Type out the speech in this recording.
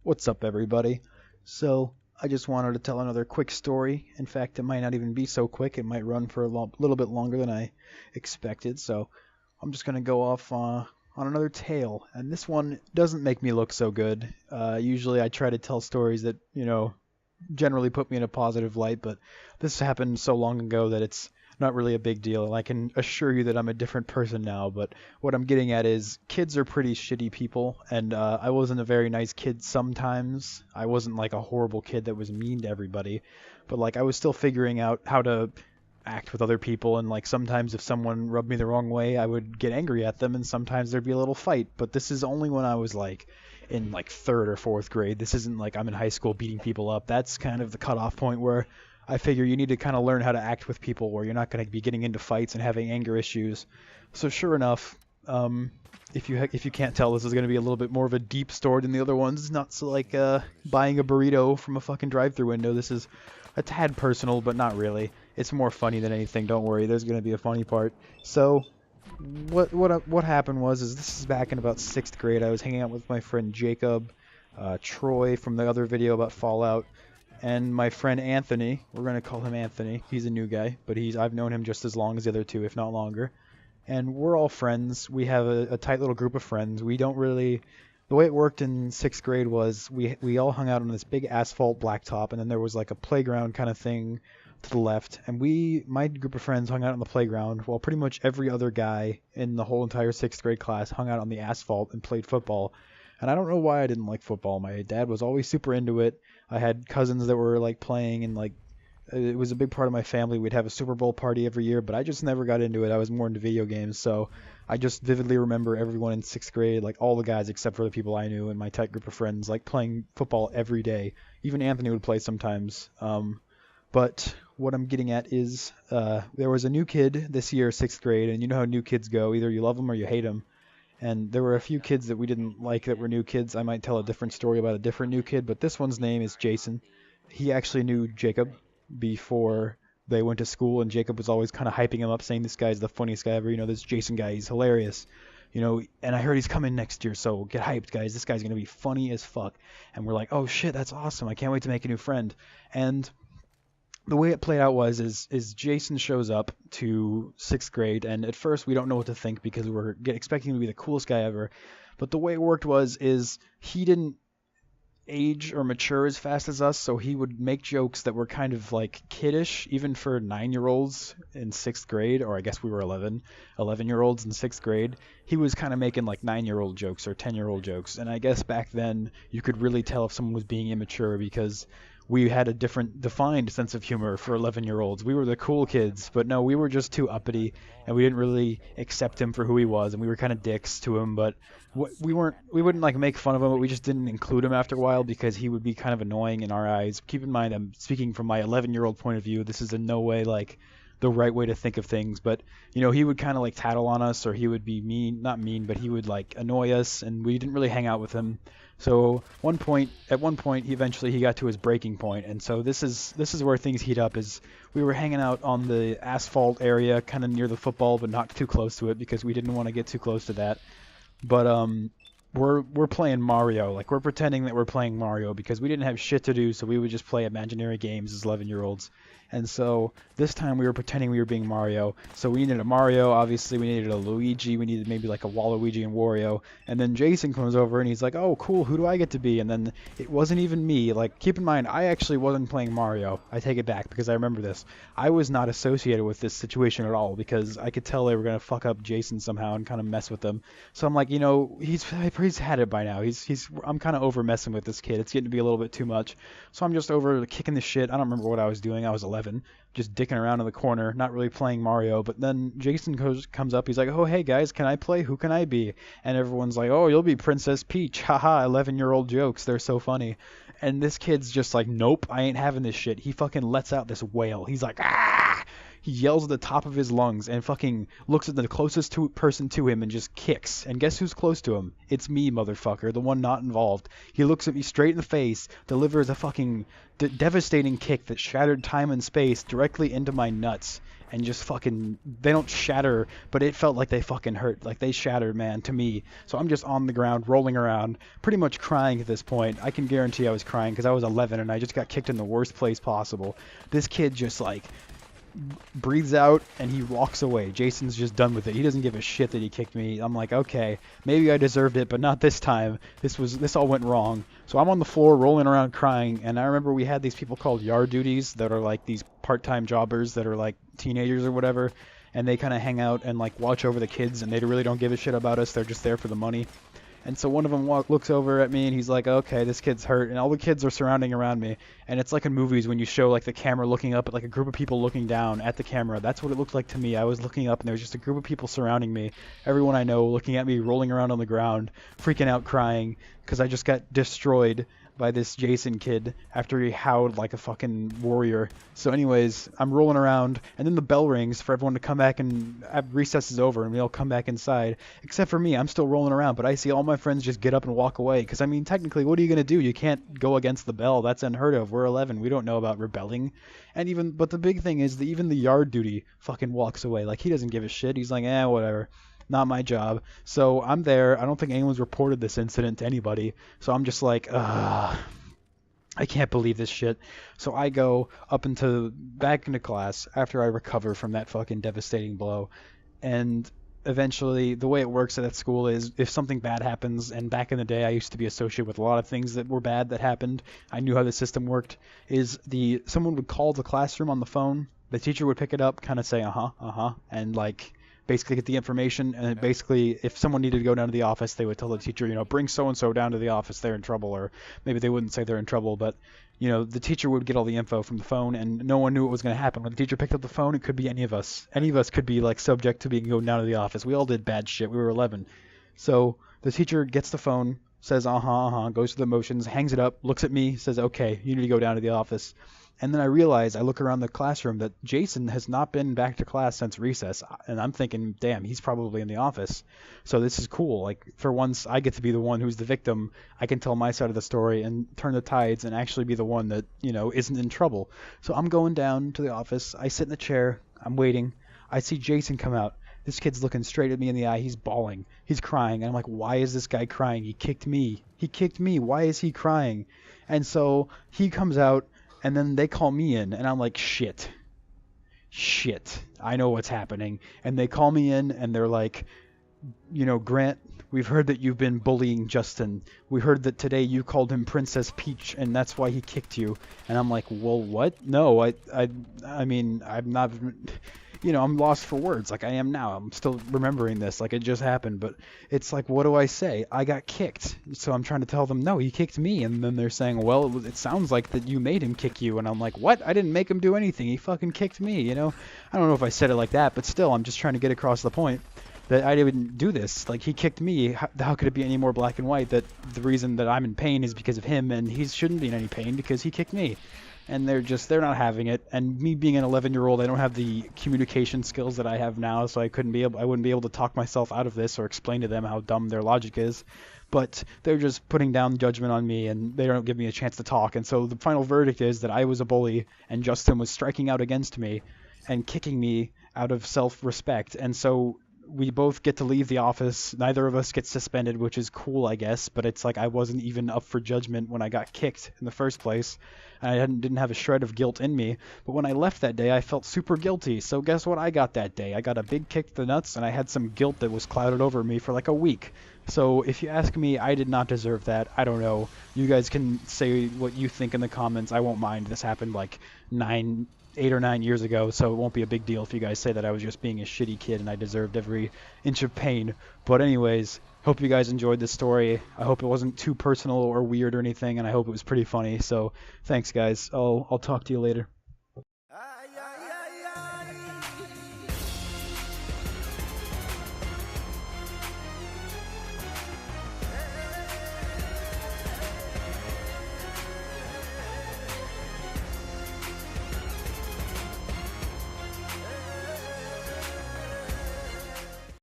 What's up, everybody? So, I just wanted to tell another quick story. In fact, it might not even be so quick. It might run for a little bit longer than I expected. So, I'm just going to go off on another tale. And this one doesn't make me look so good. Usually, I try to tell stories that, generally put me in a positive light, but this happened so long ago that it's not really a big deal. I can assure you that I'm a different person now, but what I'm getting at is kids are pretty shitty people, and I wasn't a very nice kid sometimes. I wasn't like a horrible kid that was mean to everybody, but like I was still figuring out how to act with other people, and like sometimes if someone rubbed me the wrong way, I would get angry at them, and sometimes there'd be a little fight. But this is only when I was like in like third or fourth grade. This isn't like I'm in high school beating people up. That's kind of the cutoff point where I figure you need to kind of learn how to act with people where you're not going to be getting into fights and having anger issues. So sure enough, if you can't tell, this is going to be a little bit more of a deep story than the other ones. It's not so like buying a burrito from a fucking drive-through window. This is a tad personal, but not really. It's more funny than anything. Don't worry, there's going to be a funny part. So what happened was this is back in about sixth grade. I was hanging out with my friend Jacob, Troy from the other video about Fallout, and my friend Anthony. We're gonna call him Anthony. He's a new guy, but I've known him just as long as the other two, if not longer. And we're all friends. We have a tight little group of friends. We don't really. The way it worked in sixth grade was we all hung out on this big asphalt blacktop, and then there was like a playground kind of thing to the left. And my group of friends hung out on the playground, while pretty much every other guy in the whole entire sixth grade class hung out on the asphalt and played football. And I don't know why I didn't like football. My dad was always super into it. I had cousins that were like playing, and like it was a big part of my family. We'd have a Super Bowl party every year, but I just never got into it. I was more into video games, so I just vividly remember everyone in sixth grade, like all the guys except for the people I knew and my tight group of friends, like playing football every day. Even Anthony would play sometimes. But what I'm getting at is there was a new kid this year, sixth grade, and you know how new kids go. Either you love them or you hate them. And there were a few kids that we didn't like that were new kids. I might tell a different story about a different new kid, but this one's name is Jason. He actually knew Jacob before they went to school, and Jacob was always kind of hyping him up, saying this guy's the funniest guy ever. This Jason guy, he's hilarious. And I heard he's coming next year, so get hyped, guys. This guy's going to be funny as fuck. And we're like, oh shit, that's awesome. I can't wait to make a new friend. And the way it played out is Jason shows up to sixth grade, and at first we don't know what to think because we were expecting him to be the coolest guy ever. But the way it worked is he didn't age or mature as fast as us, so he would make jokes that were kind of like kiddish, even for 9-year-olds in sixth grade, or I guess we were 11-year-olds in sixth grade. He was kind of making like 9-year-old jokes or 10-year-old jokes, and I guess back then you could really tell if someone was being immature because we had a different defined sense of humor for 11-year-olds. We were the cool kids, but no, we were just too uppity, and we didn't really accept him for who he was, and we were kind of dicks to him, but we wouldn't like make fun of him, but we just didn't include him after a while because he would be kind of annoying in our eyes. Keep in mind, I'm speaking from my 11-year-old point of view. This is in no way like the right way to think of things, but he would kind of like tattle on us, or he would be not mean, but he would like annoy us, and we didn't really hang out with him. So at one point, he got to his breaking point, and so this is where things heat up. Is we were hanging out on the asphalt area, kind of near the football, but not too close to it because we didn't want to get too close to that. But we're playing Mario, like we're pretending that we're playing Mario because we didn't have shit to do, so we would just play imaginary games as 11-year-olds. And so this time we were pretending we were being Mario. So we needed a Mario, obviously we needed a Luigi, we needed maybe like a Waluigi and Wario. And then Jason comes over and he's like, oh cool, who do I get to be? And then it wasn't even me. Like keep in mind, I actually wasn't playing Mario. I take it back because I remember this. I was not associated with this situation at all because I could tell they were going to fuck up Jason somehow and kind of mess with him. So I'm like, he's had it by now. I'm kind of over messing with this kid. It's getting to be a little bit too much. So I'm just over kicking the shit. I don't remember what I was doing. I was 11, just dicking around in the corner, not really playing Mario. But then Jason comes up. He's like, oh, hey, guys, can I play? Who can I be? And everyone's like, oh, you'll be Princess Peach. Haha, 11-year-old jokes. They're so funny. And this kid's just like, nope, I ain't having this shit. He fucking lets out this wail. He's like, ah! He yells at the top of his lungs and fucking looks at the closest person to him and just kicks. And guess who's close to him? It's me, motherfucker, the one not involved. He looks at me straight in the face, delivers a fucking devastating kick that shattered time and space directly into my nuts. and just fucking, they don't shatter, but it felt like they fucking hurt. Like they shattered, man, to me. So I'm just on the ground, rolling around, pretty much crying at this point. I can guarantee I was crying because I was 11 and I just got kicked in the worst place possible. This kid just like breathes out and he walks away. Jason's just done with it. He doesn't give a shit that he kicked me. I'm like, okay, maybe I deserved it, but not this time. This all went wrong. So I'm on the floor rolling around crying, and I remember we had these people called yard duties that are like these part-time jobbers that are like teenagers or whatever, and they kind of hang out and like watch over the kids, and they really don't give a shit about us. They're just there for the money. And so one of them looks over at me and he's like, okay, this kid's hurt. And all the kids are surrounding around me. And it's like in movies when you show like the camera looking up at like a group of people looking down at the camera. That's what it looked like to me. I was looking up and there was just a group of people surrounding me. Everyone I know looking at me, rolling around on the ground, freaking out, crying because I just got destroyed by this Jason kid after he howled like a fucking warrior. So anyways, I'm rolling around, and then the bell rings for everyone to come back, and recess is over, and we all come back inside. Except for me, I'm still rolling around, but I see all my friends just get up and walk away. Because, I mean, technically, what are you going to do? You can't go against the bell. That's unheard of. We're 11. We don't know about rebelling. But the big thing is that even the yard duty fucking walks away. Like, he doesn't give a shit. He's like, whatever. Not my job. So I'm there. I don't think anyone's reported this incident to anybody. So I'm just like, I can't believe this shit. So I go back into class after I recover from that fucking devastating blow. And eventually, the way it works at that school is if something bad happens, and back in the day I used to be associated with a lot of things that were bad that happened. I knew how the system worked. Someone would call the classroom on the phone. The teacher would pick it up, kind of say, and like basically get the information, and basically if someone needed to go down to the office, they would tell the teacher, bring so and so down to the office, they're in trouble. Or maybe they wouldn't say they're in trouble, but the teacher would get all the info from the phone, and no one knew what was going to happen. When the teacher picked up the phone, it could be any of us could be like subject to being going down to the office. We all did bad shit. We were 11. So the teacher gets the phone, says goes through the motions, hangs it up, looks at me, says, okay, you need to go down to the office. And then I look around the classroom, that Jason has not been back to class since recess. And I'm thinking, damn, he's probably in the office. So this is cool. Like, for once, I get to be the one who's the victim. I can tell my side of the story and turn the tides and actually be the one that, isn't in trouble. So I'm going down to the office. I sit in the chair. I'm waiting. I see Jason come out. This kid's looking straight at me in the eye. He's bawling. He's crying. And I'm like, why is this guy crying? He kicked me. Why is he crying? And so he comes out. And then they call me in, and I'm like, shit, I know what's happening. And they call me in, and they're like, Grant, we've heard that you've been bullying Justin. We heard that today you called him Princess Peach, and that's why he kicked you. And I'm like, well, what? No, I mean, I'm not... I'm lost for words like I am now. I'm still remembering this like it just happened, but it's like, what do I say? I got kicked. So I'm trying to tell them, no, he kicked me. And then they're saying, well, it sounds like that you made him kick you. And I'm like, what? I didn't make him do anything. He fucking kicked me, I don't know if I said it like that, but still, I'm just trying to get across the point that I didn't do this. Like, he kicked me. How could it be any more black and white that the reason that I'm in pain is because of him, and he shouldn't be in any pain because he kicked me? And they're not having it. And me being an 11-year-old, I don't have the communication skills that I have now, so I wouldn't be able to talk myself out of this or explain to them how dumb their logic is. But they're just putting down judgment on me, and they don't give me a chance to talk. And so the final verdict is that I was a bully, and Justin was striking out against me and kicking me out of self-respect. And so we both get to leave the office. Neither of us gets suspended, which is cool, I guess, but it's like I wasn't even up for judgment when I got kicked in the first place. I didn't have a shred of guilt in me, but when I left that day, I felt super guilty. So guess what I got that day? I got a big kick to the nuts, and I had some guilt that was clouded over me for like a week. So if you ask me, I did not deserve that. I don't know. You guys can say what you think in the comments. I won't mind. This happened like 8 or 9 years ago, so it won't be a big deal if you guys say that I was just being a shitty kid and I deserved every inch of pain. But anyways, hope you guys enjoyed this story. I hope it wasn't too personal or weird or anything, and I hope it was pretty funny. So thanks, guys. I'll talk to you later.